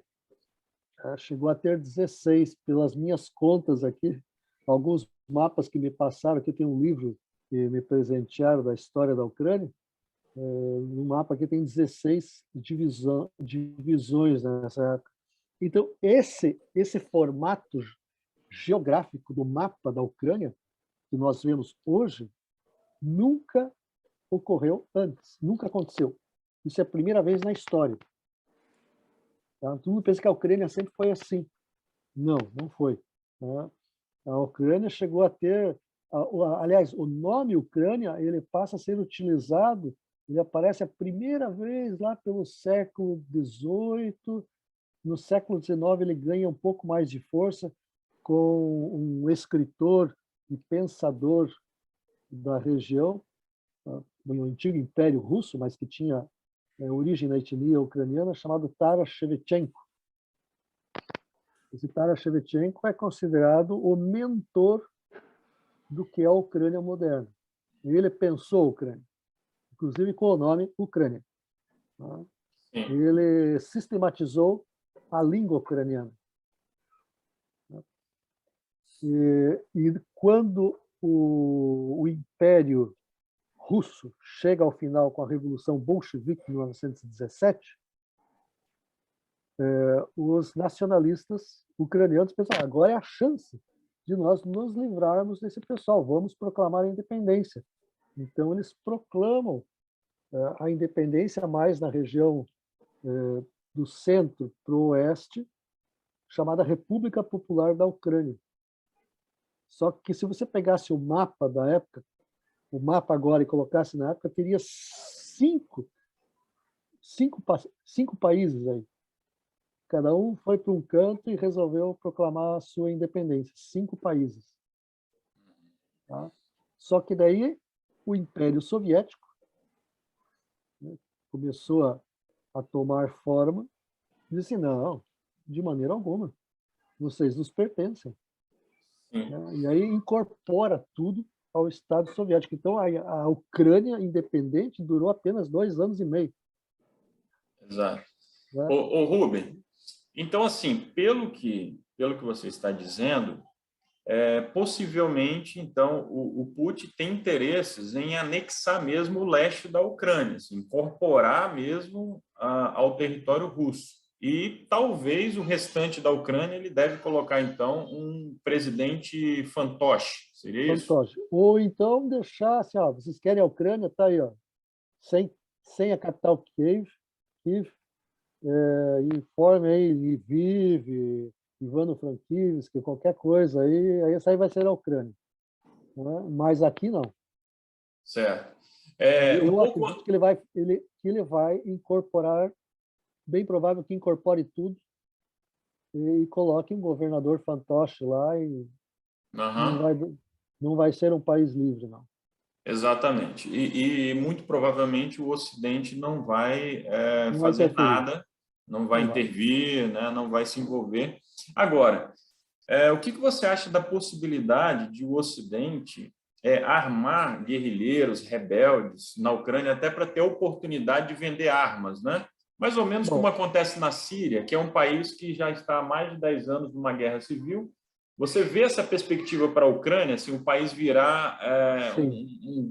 Chegou a ter 16, pelas minhas contas aqui, alguns mapas que me passaram, aqui tem um livro que me presentearam da história da Ucrânia, no mapa aqui tem 16 divisões nessa época. Então, esse formato geográfico do mapa da Ucrânia, que nós vemos hoje, nunca ocorreu antes, nunca aconteceu. Isso é a primeira vez na história. Tá? Todo mundo pensa que a Ucrânia sempre foi assim. Não, não foi. Tá? A Ucrânia chegou a ter... Aliás, o nome Ucrânia ele passa a ser utilizado, ele aparece a primeira vez lá pelo século XVIII. No século XIX, ele ganha um pouco mais de força com um escritor e pensador da região, do antigo Império Russo, mas que tinha origem na etnia ucraniana, chamado Taras Shevchenko. Esse Taras Shevchenko é considerado o mentor do que é a Ucrânia moderna. Ele pensou a Ucrânia, inclusive com o nome Ucrânia. Ele sistematizou a língua ucraniana. E quando o Império Russo chega ao final com a Revolução Bolchevique, em 1917, os nacionalistas ucranianos pensam, agora é a chance de nós nos livrarmos desse pessoal, vamos proclamar a independência. Então, eles proclamam a independência mais na região do centro para o oeste, chamada República Popular da Ucrânia. Só que se você pegasse o mapa da época, o mapa agora e colocasse na época, teria cinco países aí. Cada um foi para um canto e resolveu proclamar a sua independência. 5 países. Tá? Só que daí o Império Soviético, né, começou a tomar forma e disse, não, de maneira alguma, vocês nos pertencem. Né? E aí incorpora tudo ao Estado Soviético. Então, a Ucrânia independente durou apenas 2 anos e meio. Exato. Né? Ô, Rubem, então, assim, pelo que você está dizendo, possivelmente, então, o Putin tem interesses em anexar mesmo o leste da Ucrânia, assim, incorporar mesmo ao território russo. E talvez o restante da Ucrânia ele deve colocar, então, um presidente fantoche. Seria isso? Fantoche. Ou então deixar assim, ó, vocês querem a Ucrânia? Tá aí, ó, sem a capital Kiev, informe aí, Lviv, Ivano-Frankivsk, qualquer coisa aí essa aí vai ser a Ucrânia, né? Mas aqui não. Certo. Um Eu pouco. acredito que ele vai incorporar, bem provável que incorpore tudo e coloque um governador fantoche lá e não Aham. vai, não vai ser um país livre, não. Exatamente. E muito provavelmente o Ocidente não vai Não vai fazer interferir, nada, não vai não vai. intervir, né, não vai se envolver. Agora, o que você acha da possibilidade de o Ocidente armar guerrilheiros, rebeldes na Ucrânia, até para ter oportunidade de vender armas, né? Mais ou menos como Bom, acontece na Síria, que é um país que já está há mais de 10 anos numa guerra civil. Você vê essa perspectiva para a Ucrânia, assim, o país virar sim,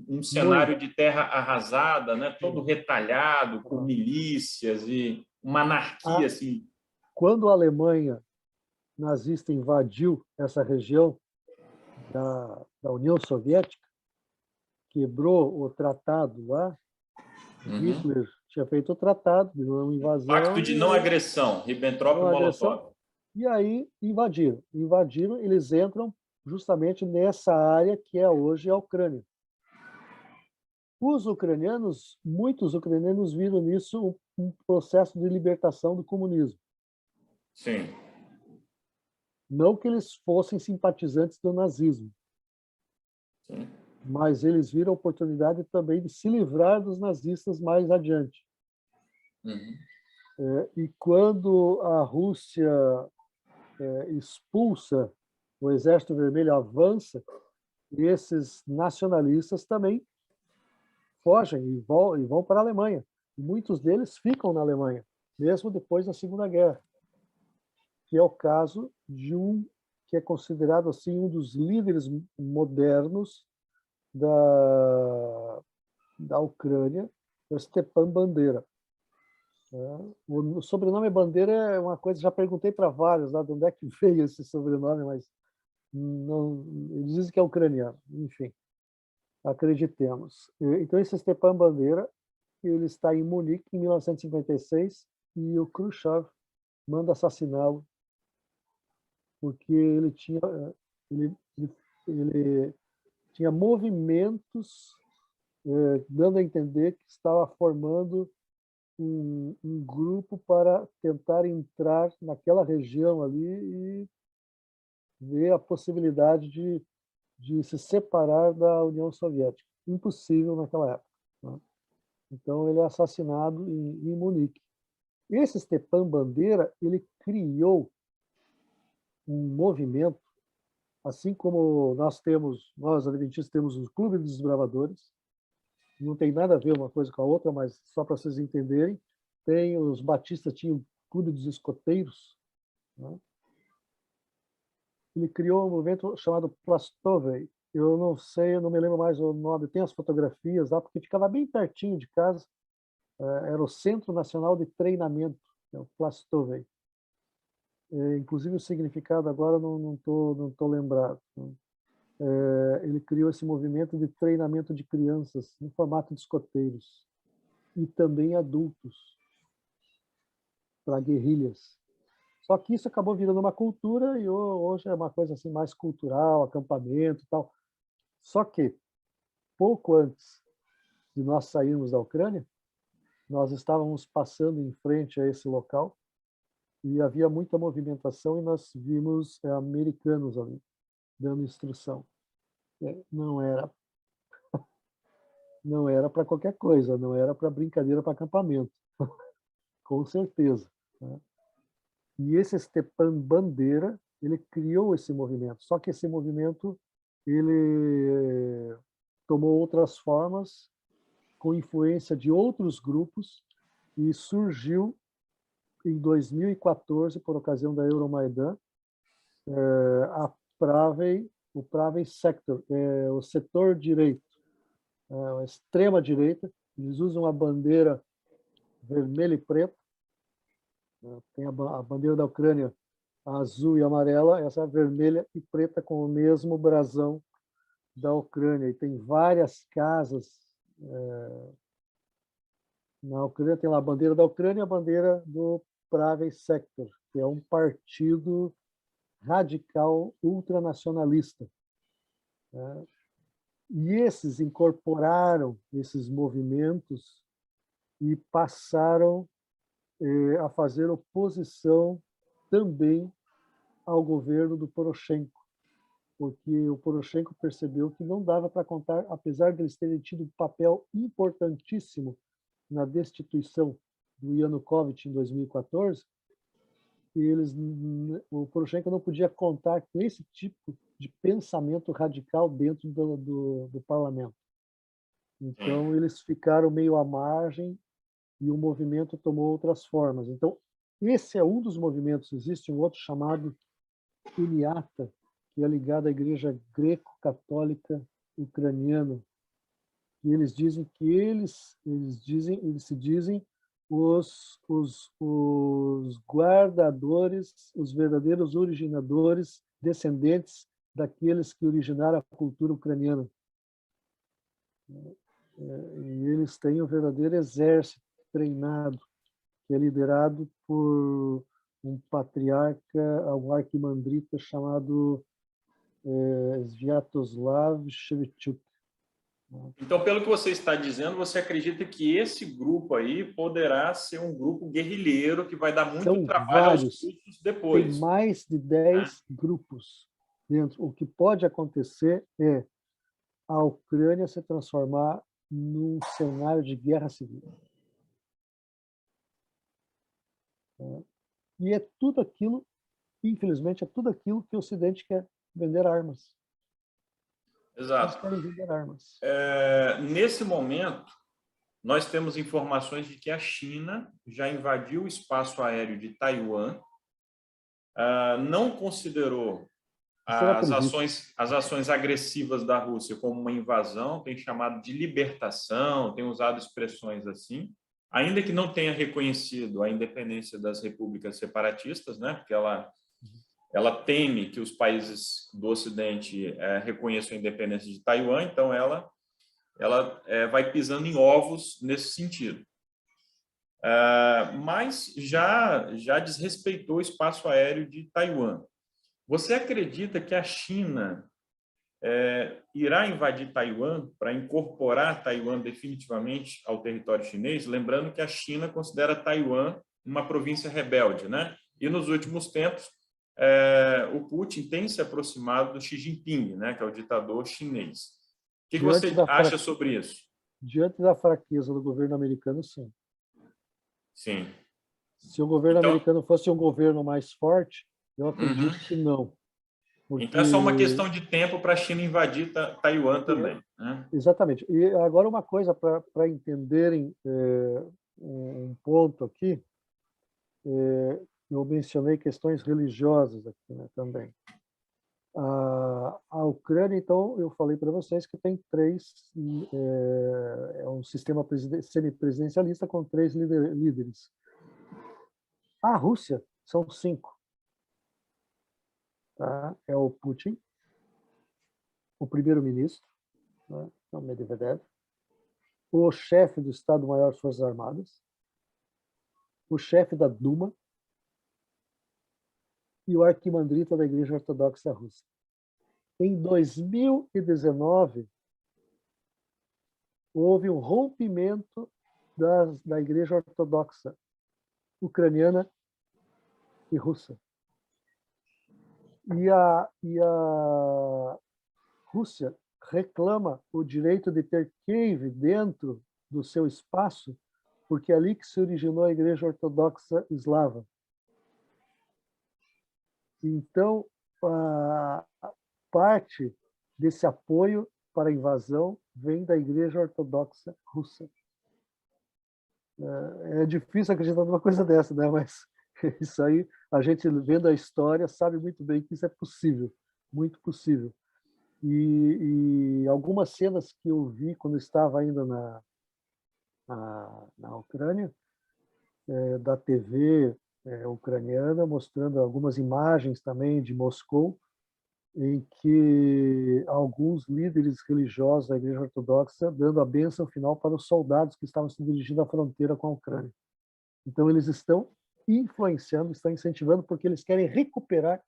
um muito. cenário de terra arrasada, né? Todo Sim. retalhado, com Aham. milícias e uma anarquia, A- assim. Quando a Alemanha nazista invadiu essa região da União Soviética, quebrou o tratado lá, Uhum. Hitler tinha feito o tratado de não Pacto invasão de e não aí agressão, Ribbentrop e não agressão, Molotov. e aí invadiram. Invadiram, eles entram justamente nessa área que é hoje a Ucrânia. Os ucranianos, muitos ucranianos viram nisso um processo de libertação do comunismo. Sim. Não que eles fossem simpatizantes do nazismo, Sim. mas eles viram a oportunidade também de se livrar dos nazistas mais adiante. Uhum. E quando a Rússia expulsa, o Exército Vermelho avança, esses nacionalistas também fogem e vão para a Alemanha. E muitos deles ficam na Alemanha, mesmo depois da Segunda Guerra, que é o caso de um que é considerado assim um dos líderes modernos da Ucrânia, o Stepan Bandeira. O sobrenome Bandeira é uma coisa, já perguntei para vários lá de onde é que veio esse sobrenome, mas não, eles dizem que é ucraniano. Enfim, acreditemos. Então, esse Stepan Bandeira, ele está em Munique em 1956 e o Khrushchev manda assassiná-lo porque ele, ele, ele tinha movimentos dando a entender que estava formando um grupo para tentar entrar naquela região ali e ver a possibilidade de se separar da União Soviética. Impossível naquela época, né? Então, ele é assassinado em Munique. Esse Stepan Bandeira, ele criou um movimento, assim como nós adventistas temos o Clube dos Desbravadores, não tem nada a ver uma coisa com a outra, mas só para vocês entenderem, os batistas tinham o Clube dos Escoteiros, né? Ele criou um movimento chamado Plastovei. Eu não sei, eu não me lembro mais o nome, tem as fotografias lá, porque ficava bem pertinho de casa, era o Centro Nacional de Treinamento, o Plastovei. Inclusive o significado agora não tô lembrado. Ele criou esse movimento de treinamento de crianças no formato de escoteiros e também adultos para guerrilhas. Só que isso acabou virando uma cultura e hoje é uma coisa assim mais cultural, acampamento e tal. Só que pouco antes de nós sairmos da Ucrânia, nós estávamos passando em frente a esse local e havia muita movimentação e nós vimos americanos ali dando instrução. Não era para qualquer coisa, não era para brincadeira, para acampamento, com certeza, né? E esse Stepan Bandeira, ele criou esse movimento. Só que esse movimento ele tomou outras formas com influência de outros grupos e surgiu em 2014 por ocasião da Euromaidan a o Pravый Sector, o setor direito, a extrema direita. Eles usam a bandeira vermelha e preta, né? Tem a bandeira da Ucrânia azul e amarela, essa é vermelha e preta com o mesmo brasão da Ucrânia. E tem várias casas Na Ucrânia tem lá a bandeira da Ucrânia e a bandeira do Pravый Sector, que é um partido radical ultranacionalista, né? E esses incorporaram esses movimentos e passaram a fazer oposição também ao governo do Poroshenko, porque o Poroshenko percebeu que não dava para contar, apesar de eles terem tido um papel importantíssimo na destituição do Yanukovych em 2014, o Poroshenko não podia contar com esse tipo de pensamento radical dentro do parlamento. Então, eles ficaram meio à margem e o movimento tomou outras formas. Então, esse é um dos movimentos. Existe um outro chamado Uniata, que é ligado à Igreja Greco-Católica Ucraniana. E eles dizem que eles se dizem os guardadores, os verdadeiros originadores, descendentes daqueles que originaram a cultura ucraniana. E eles têm um verdadeiro exército treinado, que é liderado por um patriarca, um arquimandrita chamado Sviatoslav Shevchuk. Então, pelo que você está dizendo, você acredita que esse grupo aí poderá ser um grupo guerrilheiro que vai dar muito São trabalho aos vários. russos depois? Tem mais de 10 grupos dentro. O que pode acontecer é a Ucrânia se transformar num cenário de guerra civil. E é tudo aquilo, infelizmente, é tudo aquilo que o Ocidente quer: vender armas. Exato. Eles querem vender armas. Nesse momento, nós temos informações de que a China já invadiu o espaço aéreo de Taiwan, não considerou as ações agressivas da Rússia como uma invasão, tem chamado de libertação, tem usado expressões assim, ainda que não tenha reconhecido a independência das repúblicas separatistas, né? Porque ela teme que os países do Ocidente reconheçam a independência de Taiwan, então ela vai pisando em ovos nesse sentido. Mas já desrespeitou o espaço aéreo de Taiwan. Você acredita que a China irá invadir Taiwan para incorporar Taiwan definitivamente ao território chinês? Lembrando que a China considera Taiwan uma província rebelde, né? E nos últimos tempos, o Putin tem se aproximado do Xi Jinping, né, que é o ditador chinês. O que você acha sobre isso? Diante da fraqueza do governo americano, sim. Sim. Se o governo americano fosse um governo mais forte, eu acredito que não. Porque... Então é só uma questão de tempo para a China invadir Taiwan também, né? Exatamente. E agora uma coisa para entenderem um ponto aqui, eu mencionei questões religiosas aqui, né, também. A Ucrânia, então, eu falei para vocês que tem é um sistema semipresidencialista com 3 líderes. A Rússia são 5. Tá? É o Putin, o primeiro-ministro, né, o Medvedev, o chefe do Estado-Maior das Forças Armadas, o chefe da Duma e o arquimandrita da Igreja Ortodoxa Russa. Em 2019, houve um rompimento da Igreja Ortodoxa ucraniana e russa. E a Rússia reclama o direito de ter cave dentro do seu espaço, porque é ali que se originou a Igreja Ortodoxa Eslava. Então, a parte desse apoio para a invasão vem da Igreja Ortodoxa Russa. É difícil acreditar numa coisa dessa, né? Mas isso aí, a gente vendo a história, sabe muito bem que isso é possível, muito possível. E algumas cenas que eu vi quando estava ainda na Ucrânia, da TV ucraniana, mostrando algumas imagens também de Moscou, em que alguns líderes religiosos da Igreja Ortodoxa dando a bênção final para os soldados que estavam se dirigindo à fronteira com a Ucrânia. Então, eles estão influenciando, estão incentivando, porque eles querem recuperar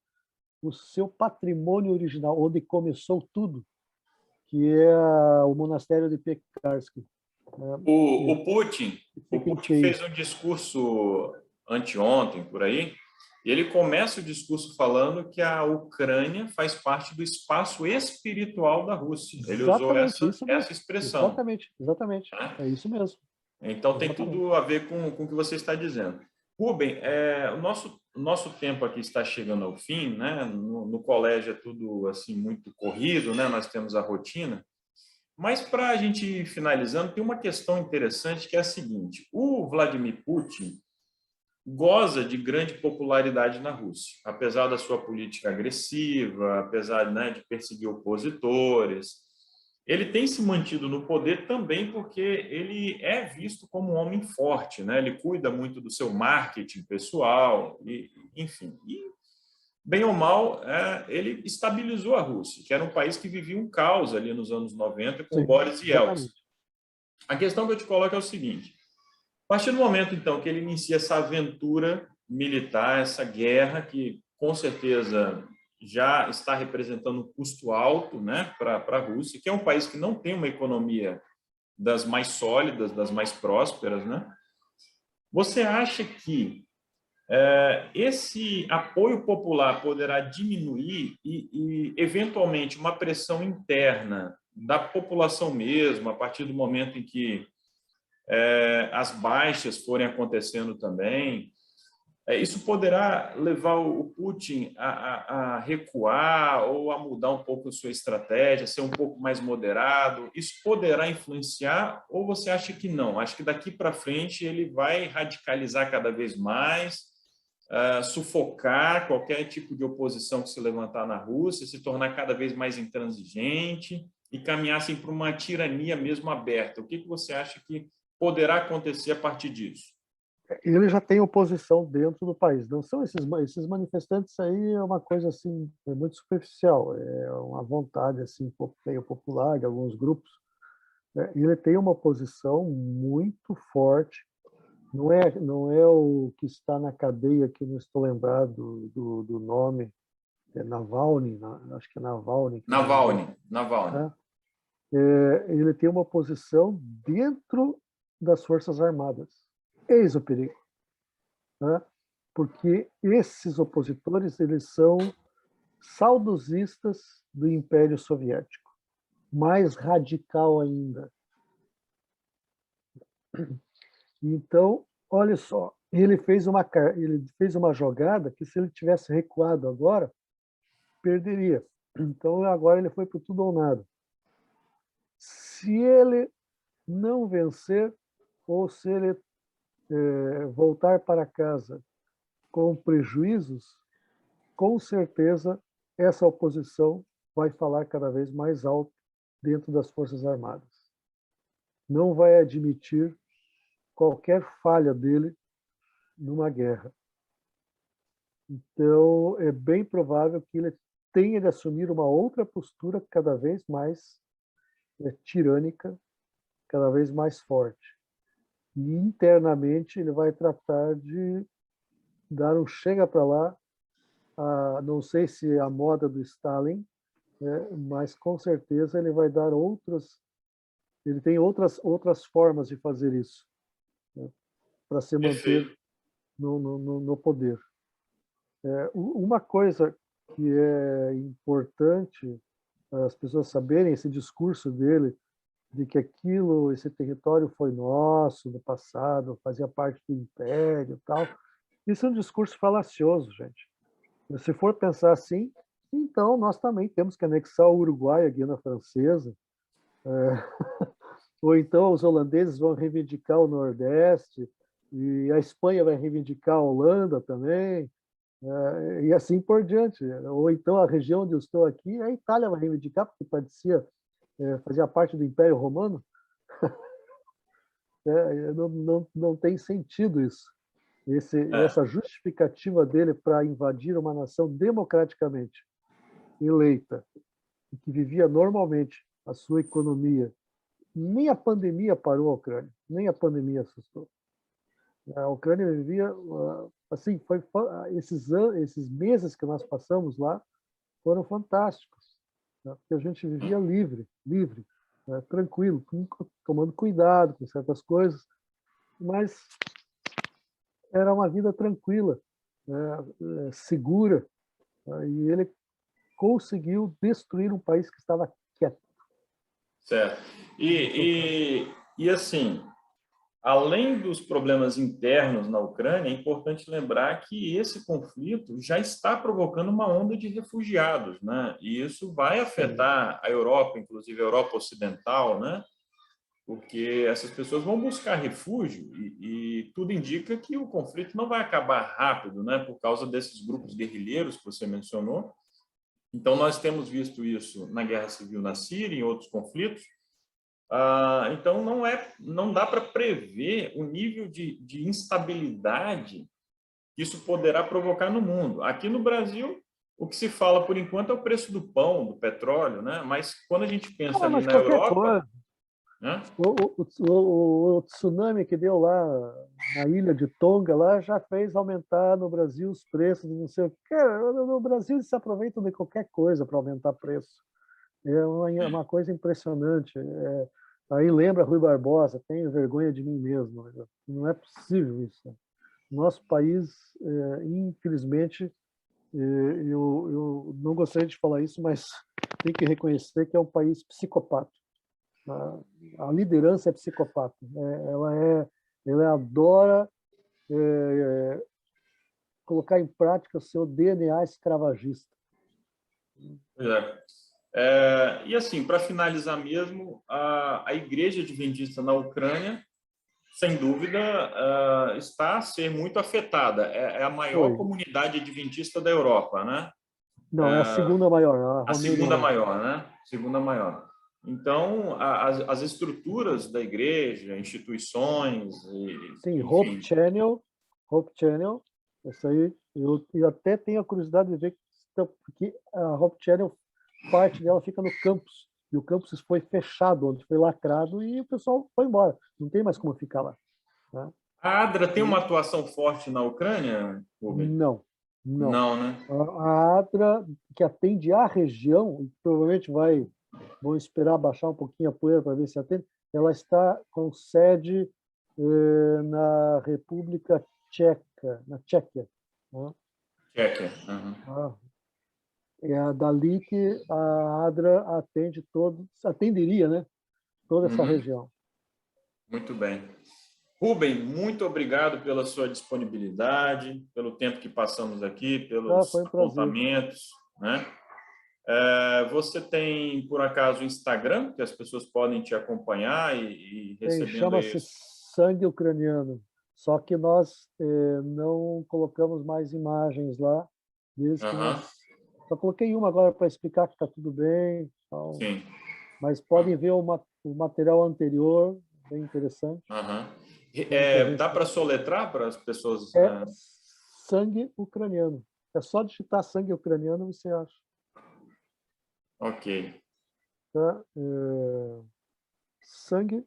o seu patrimônio original, onde começou tudo, que é o monastério de Pekarsky. O, o Putin, o Fica em Putin Kiev. fez um discurso anteontem, por aí, e ele começa o discurso falando que a Ucrânia faz parte do espaço espiritual da Rússia. Ele usou Exatamente, isso mesmo. essa expressão, Exatamente, exatamente. né? É isso mesmo. Então, tem Exatamente. tudo a ver com o que você está dizendo. Rubem, o nosso tempo aqui está chegando ao fim, né? No colégio é tudo assim muito corrido, né? Nós temos a rotina. Mas para a gente ir finalizando, tem uma questão interessante que é a seguinte: o Vladimir Putin goza de grande popularidade na Rússia, apesar da sua política agressiva, apesar, né, de perseguir opositores. Ele tem se mantido no poder também porque ele é visto como um homem forte, né? Ele cuida muito do seu marketing pessoal, enfim. E, bem ou mal, ele estabilizou a Rússia, que era um país que vivia um caos ali nos anos 90 com o Sim, Boris Yeltsin. exatamente. A questão que eu te coloco é o seguinte: a partir do momento, então, que ele inicia essa aventura militar, essa guerra, que com certeza já está representando um custo alto, né, para a Rússia, que é um país que não tem uma economia das mais sólidas, das mais prósperas, né? Você acha que esse apoio popular poderá diminuir eventualmente, uma pressão interna da população mesmo, a partir do momento em que as baixas forem acontecendo também? Isso poderá levar o Putin a recuar ou a mudar um pouco a sua estratégia, ser um pouco mais moderado? Isso poderá influenciar ou você acha que não? Acho que daqui para frente ele vai radicalizar cada vez mais, sufocar qualquer tipo de oposição que se levantar na Rússia, se tornar cada vez mais intransigente e caminhar assim, para uma tirania mesmo aberta. O que você acha que poderá acontecer a partir disso? Ele já tem oposição dentro do país. Não são esses manifestantes aí, é uma coisa assim muito superficial, é uma vontade assim meio popular de alguns grupos, né? Ele tem uma oposição muito forte. Não é o que está na cadeia, que não estou lembrado do nome, é Navalny, acho que é Navalny que é o nome dele, Navalny. né? Ele tem uma oposição dentro das Forças Armadas. Eis o perigo, né? Porque esses opositores, eles são saudosistas do Império Soviético, mais radical ainda. Então, olha só, ele fez uma jogada que, se ele tivesse recuado agora, perderia. Então, agora ele foi para tudo ou nada. Se ele não vencer, ou se ele voltar para casa com prejuízos, com certeza essa oposição vai falar cada vez mais alto dentro das Forças Armadas. Não vai admitir qualquer falha dele numa guerra. Então, é bem provável que ele tenha de assumir uma outra postura cada vez mais tirânica, cada vez mais forte. E internamente ele vai tratar de dar um chega para lá, não sei se é a moda do Stalin, né, mas com certeza ele vai dar ele tem outras formas de fazer isso, né, para se manter Perfeito. no poder. Uma coisa que é importante as pessoas saberem, esse discurso dele, de que esse território foi nosso no passado, fazia parte do império e tal, isso é um discurso falacioso, gente. Se for pensar assim, então nós também temos que anexar o Uruguai, a Guiana Francesa, ou então os holandeses vão reivindicar o Nordeste, e a Espanha vai reivindicar a Holanda também, e assim por diante. Ou então a região onde eu estou aqui, a Itália vai reivindicar, porque fazia parte do Império Romano. Não tem sentido isso. É, Essa justificativa dele para invadir uma nação democraticamente eleita e que vivia normalmente a sua economia, nem a pandemia parou a Ucrânia, nem a pandemia assustou. A Ucrânia vivia, assim, esses meses que nós passamos lá foram fantásticos, né? Porque a gente vivia livre, né? Tranquilo, tomando cuidado com certas coisas, mas era uma vida tranquila, né? Segura, né? E ele conseguiu destruir um país que estava quieto. Certo. E assim, além dos problemas internos na Ucrânia, é importante lembrar que esse conflito já está provocando uma onda de refugiados, né? E isso vai afetar a Europa, inclusive a Europa Ocidental, né? Porque essas pessoas vão buscar refúgio e tudo indica que o conflito não vai acabar rápido, né? Por causa desses grupos guerrilheiros que você mencionou. Então, nós temos visto isso na Guerra Civil na Síria e em outros conflitos. Então, não dá para prever o nível de instabilidade que isso poderá provocar no mundo. Aqui no Brasil, o que se fala, por enquanto, é o preço do pão, do petróleo, né? Mas quando a gente pensa ali Mas na qualquer Europa, coisa. né? O tsunami que deu lá na ilha de Tonga lá já fez aumentar no Brasil os preços, não sei o que. Cara, no Brasil eles se aproveitam de qualquer coisa para aumentar preço. É uma coisa impressionante. Aí lembra Rui Barbosa, tenho vergonha de mim mesmo. Não é possível isso. Nosso país, infelizmente, eu não gostaria de falar isso, mas tem que reconhecer que é um país psicopata. A liderança é psicopata. Ela adora colocar em prática o seu DNA escravagista. Pois é. E assim, para finalizar mesmo, a Igreja Adventista na Ucrânia, sem dúvida, está a ser muito afetada. É a maior Foi. comunidade adventista da Europa, né? Não, é a segunda maior, a A Romênia segunda não. maior, né? Segunda maior. Então, as estruturas da igreja, instituições, Sim, enfim. Hope Channel, isso aí, eu até tenho a curiosidade de ver, porque a Hope Channel, parte dela fica no campus, e o campus foi fechado, onde foi lacrado, e o pessoal foi embora, não tem mais como ficar lá. Né? A ADRA tem uma atuação forte na Ucrânia, Rubem? Não, não. Não, né? A ADRA, que atende a região, provavelmente vão esperar baixar um pouquinho a poeira para ver se atende, ela está com sede na República Tcheca, na Tchequia. Né? Tchequia. Uhum. É dali que a ADRA atenderia, né? Toda essa Uhum. região. Muito bem. Rubem, muito obrigado pela sua disponibilidade, pelo tempo que passamos aqui, pelos Foi um prazer. apontamentos, né? Você tem, por acaso, Instagram, que as pessoas podem te acompanhar e recebendo aí... Chama-se Sangue Ucraniano. Só que nós não colocamos mais imagens lá, desde que Uhum. nós... Só coloquei uma agora para explicar que está tudo bem. Então, Sim. mas podem ver o material anterior, bem interessante. Dá para soletrar para as pessoas? Sangue Ucraniano. É só digitar Sangue Ucraniano, você acha. Ok. Tá? Sangue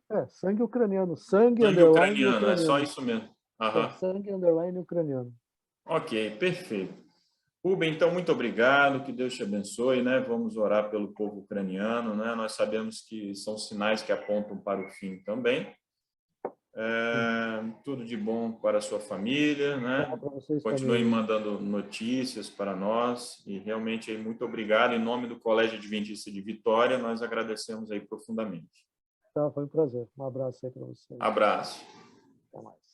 Ucraniano. Sangue Sangue underline ucraniano, é só ucraniano. isso mesmo. Uhum. Sangue underline ucraniano. Ok, perfeito. Rubem, então, muito obrigado, que Deus te abençoe, né? Vamos orar pelo povo ucraniano, né? Nós sabemos que são sinais que apontam para o fim também. Tudo de bom para a sua família, né? Para vocês Continue também. mandando notícias para nós e realmente aí, muito obrigado. Em nome do Colégio Adventista de Vitória, nós agradecemos aí profundamente. Tá, foi um prazer. Um abraço aí para vocês. Abraço. Até mais.